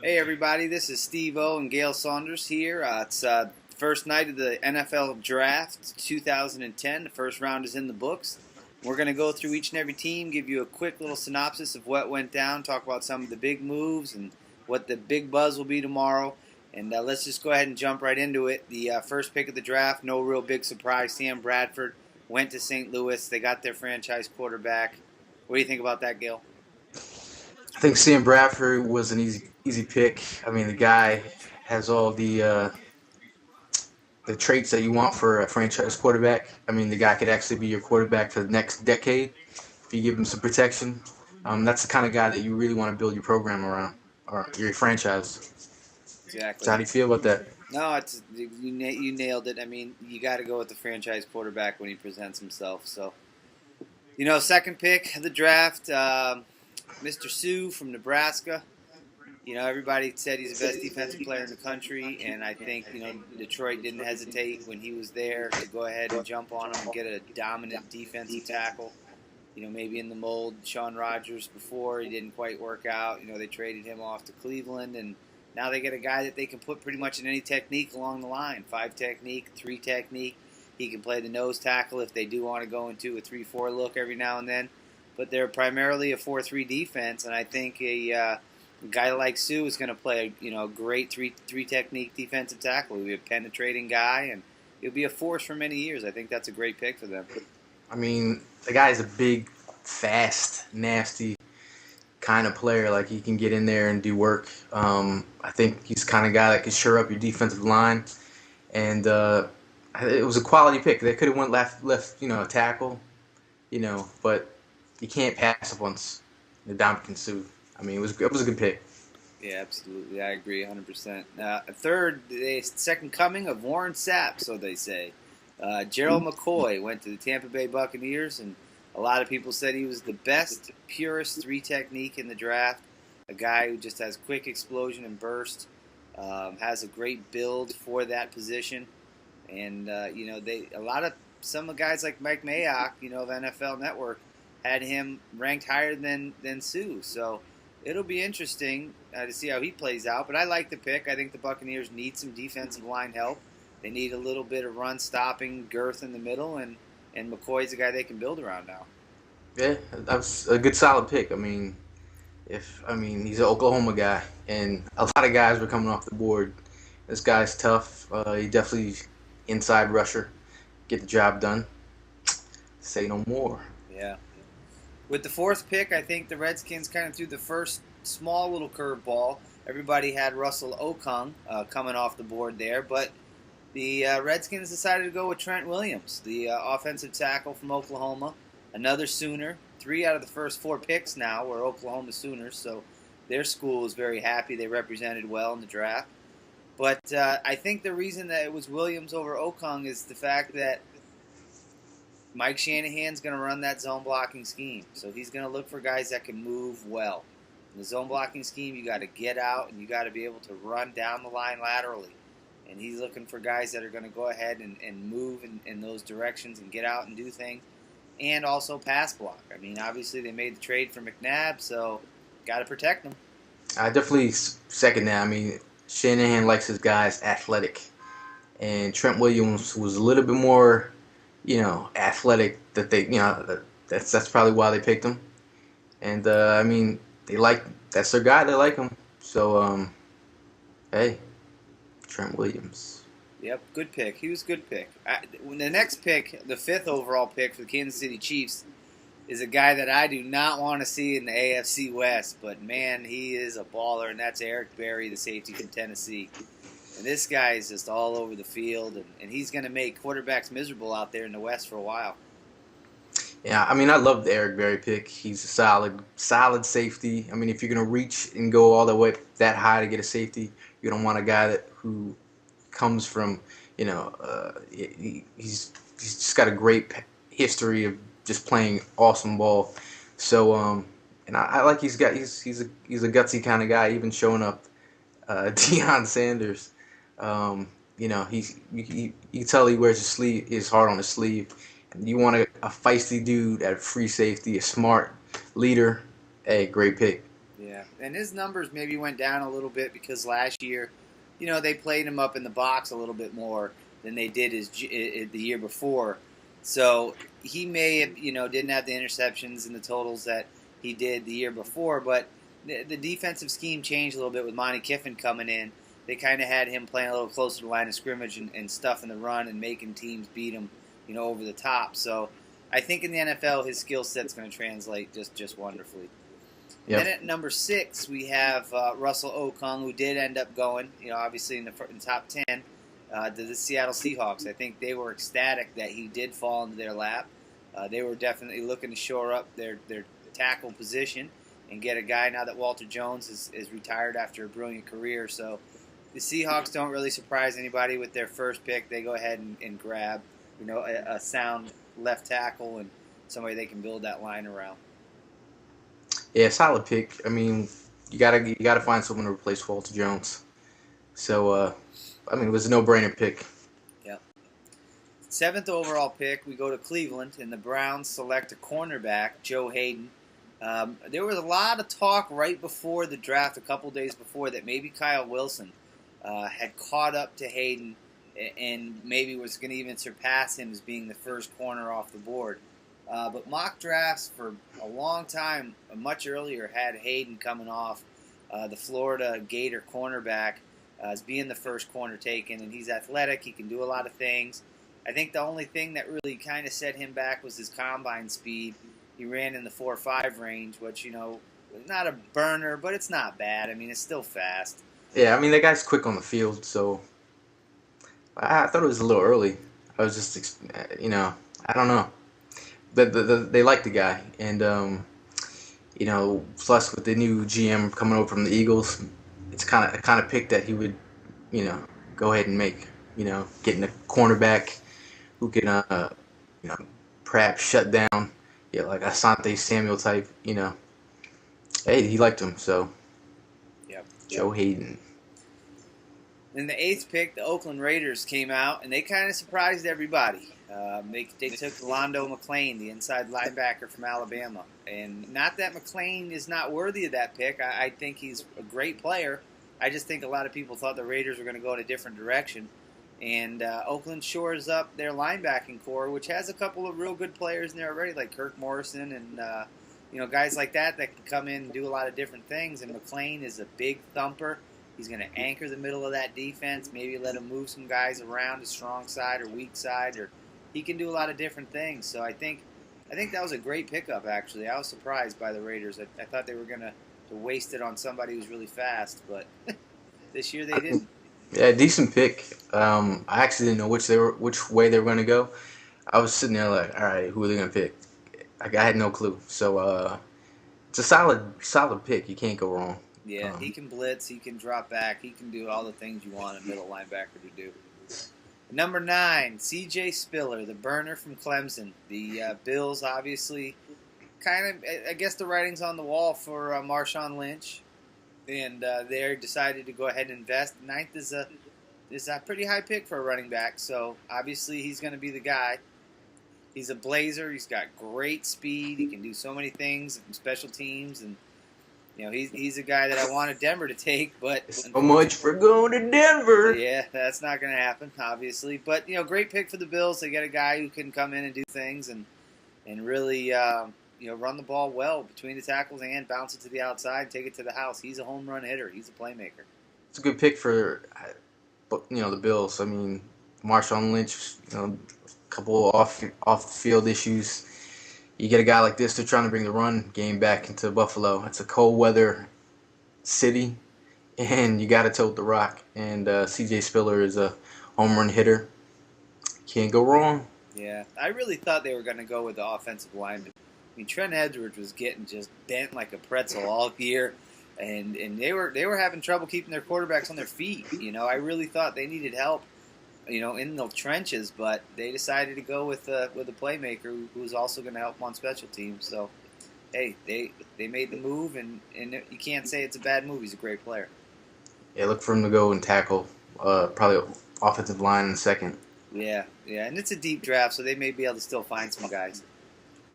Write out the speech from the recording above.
Hey everybody, this is Steve O and Gail Saunders here. It's first night of the NFL Draft 2010. The first round is in the books. We're going to go through each and every team, give you a quick little synopsis of what went down, talk about some of the big moves and what the big buzz will be tomorrow. And let's just go ahead and jump right into it. The first pick of the draft, no real big surprise. Sam Bradford went to St. Louis. They got their franchise quarterback. What do you think about that, Gail? I think Sam Bradford was an easy pick. I mean, the guy has all the traits that you want for a franchise quarterback. I mean, the guy could actually be your quarterback for the next decade if you give him some protection. That's the kind of guy that you really want to build your program around or your franchise. So Exactly. how do you feel about that? No, you nailed it. I mean, you got to go with the franchise quarterback when he presents himself. So, second pick of the draft, Mr. Sue from Nebraska. Everybody said he's the best defensive player in the country, and I think Detroit didn't hesitate when he was there to go ahead and jump on him and get a dominant defensive tackle. Maybe in the mold Sean Rogers before he didn't quite work out. They traded him off to Cleveland, and now they get a guy that they can put pretty much in any technique along the line. 5 technique, 3 technique. He can play the nose tackle if they do want to go into a 3-4 look every now and then. But they're primarily a 4-3 defense, and I think a guy like Sue is going to play a great three technique defensive tackle. He'll be a penetrating guy, and he'll be a force for many years. I think that's a great pick for them. I mean, the guy is a big, fast, nasty kind of player. Like he can get in there and do work. I think he's the kind of guy that can shore up your defensive line. And it was a quality pick. They could have went left, a tackle, but you can't pass up on the Dominican Sue. I mean, it was a good pick. Yeah, absolutely. I agree 100%. Third, the second coming of Warren Sapp, so they say. Gerald McCoy went to the Tampa Bay Buccaneers, and a lot of people said he was the best, purest 3 technique in the draft. A guy who just has quick explosion and burst, has a great build for that position. And, some of the guys like Mike Mayock, of NFL Network, had him ranked higher than Sue. So it'll be interesting to see how he plays out. But I like the pick. I think the Buccaneers need some defensive line help. They need a little bit of run stopping girth in the middle, and McCoy's a guy they can build around now. Yeah, that's a good solid pick. He's an Oklahoma guy, and a lot of guys were coming off the board. This guy's tough. He definitely inside rusher, get the job done. Say no more. Yeah. With the fourth pick, I think the Redskins kind of threw the first small little curveball. Everybody had Russell Okung coming off the board there, but the Redskins decided to go with Trent Williams, the offensive tackle from Oklahoma, another Sooner. 3 out of the first 4 picks now were Oklahoma Sooners, so their school is very happy. They represented well in the draft. But I think the reason that it was Williams over Okung is the fact that Mike Shanahan's going to run that zone blocking scheme. So he's going to look for guys that can move well. In the zone blocking scheme, you got to get out and you got to be able to run down the line laterally. And he's looking for guys that are going to go ahead and move in those directions and get out and do things. And also pass block. I mean, obviously they made the trade for McNabb, so got to protect them. I definitely second that. I mean, Shanahan likes his guys athletic, and Trent Williams was a little bit more, athletic. That's probably why they picked him. And that's their guy. They like him. So hey, Trent Williams. Yep, good pick. He was a good pick. The next pick, the 5th overall pick for the Kansas City Chiefs, is a guy that I do not want to see in the AFC West, but man, he is a baller, and that's Eric Berry, the safety from Tennessee. And this guy is just all over the field, and he's going to make quarterbacks miserable out there in the West for a while. Yeah, I mean, I love the Eric Berry pick. He's a solid safety. I mean, if you're going to reach and go all the way that high to get a safety, you don't want a guy who comes from, he's just got a great history of just playing awesome ball. So, and I like he's a gutsy kind of guy, even showing up. Deion Sanders, you can tell he wears his heart on his sleeve. And you want a feisty dude at free safety, a smart leader. Hey, great pick. Yeah, and his numbers maybe went down a little bit because last year, they played him up in the box a little bit more than they did the year before. So he may have, didn't have the interceptions and the totals that he did the year before, but the defensive scheme changed a little bit with Monty Kiffin coming in. They kind of had him playing a little closer to the line of scrimmage and stuffing the run and making teams beat him, over the top. So I think in the NFL, his skill set's going to translate just wonderfully. Yep. Then at number 6, we have Russell Okung, who did end up going, obviously in the top 10, to the Seattle Seahawks. I think they were ecstatic that he did fall into their lap. They were definitely looking to shore up their tackle position and get a guy now that Walter Jones is retired after a brilliant career. So the Seahawks don't really surprise anybody with their first pick. They go ahead and grab, a sound left tackle and somebody they can build that line around. Yeah, solid pick. I mean, you gotta find someone to replace Walter Jones. So, it was a no-brainer pick. Yep. 7th overall pick, we go to Cleveland, and the Browns select a cornerback, Joe Hayden. There was a lot of talk right before the draft, a couple days before, that maybe Kyle Wilson had caught up to Hayden and maybe was going to even surpass him as being the first corner off the board. But mock drafts for a long time, much earlier, had Hayden coming off the Florida Gator cornerback as being the first corner taken. And he's athletic. He can do a lot of things. I think the only thing that really kind of set him back was his combine speed. He ran in the 4.5 range, which, not a burner, but it's not bad. I mean, it's still fast. Yeah, that guy's quick on the field, so I thought it was a little early. I was just, I don't know. They like the guy, and plus with the new GM coming over from the Eagles, it's kind of pick that he would, go ahead and make, getting a cornerback who can, perhaps shut down, like Asante Samuel type, Hey, he liked him, so. Yep. Joe Hayden. In the 8th pick, the Oakland Raiders came out, and they kind of surprised everybody. They took Londo McClain, the inside linebacker from Alabama. And not that McClain is not worthy of that pick. I think he's a great player. I just think a lot of people thought the Raiders were going to go in a different direction. And Oakland shores up their linebacking core, which has a couple of real good players in there already, like Kirk Morrison and guys like that can come in and do a lot of different things. And McClain is a big thumper. He's going to anchor the middle of that defense, maybe let him move some guys around to strong side or weak side, or he can do a lot of different things. So I think that was a great pickup, actually. I was surprised by the Raiders. I thought they were going to waste it on somebody who's really fast, but this year they didn't. Yeah, decent pick. I actually didn't know which way they were going to go. I was sitting there like, all right, who are they going to pick? I had no clue. So it's a solid pick. You can't go wrong. Yeah, he can blitz, he can drop back, he can do all the things you want a middle linebacker to do. Number 9, C.J. Spiller, the burner from Clemson. The Bills, obviously, kind of, I guess the writing's on the wall for Marshawn Lynch, and they decided to go ahead and invest. 9th is a pretty high pick for a running back, so obviously he's going to be the guy. He's a blazer, he's got great speed, he can do so many things from special teams, and he's a guy that I wanted Denver to take, but so much for going to Denver. Yeah, that's not going to happen, obviously. But great pick for the Bills. They get a guy who can come in and do things and really run the ball well between the tackles and bounce it to the outside, take it to the house. He's a home run hitter. He's a playmaker. It's a good pick for the Bills. I mean, Marshawn Lynch, a couple off the field issues. You get a guy like this, they're trying to bring the run game back into Buffalo. It's a cold weather city, and you got to tote the rock. And C.J. Spiller is a home run hitter. Can't go wrong. Yeah, I really thought they were going to go with the offensive lineman. I mean, Trent Edwards was getting just bent like a pretzel all year, and they were having trouble keeping their quarterbacks on their feet. I really thought they needed help. In the trenches, but they decided to go with a playmaker who's also going to help them on special teams. So, hey, they made the move, and you can't say it's a bad move. He's a great player. Yeah, look for him to go and tackle probably offensive line in the second. Yeah, and it's a deep draft, so they may be able to still find some guys.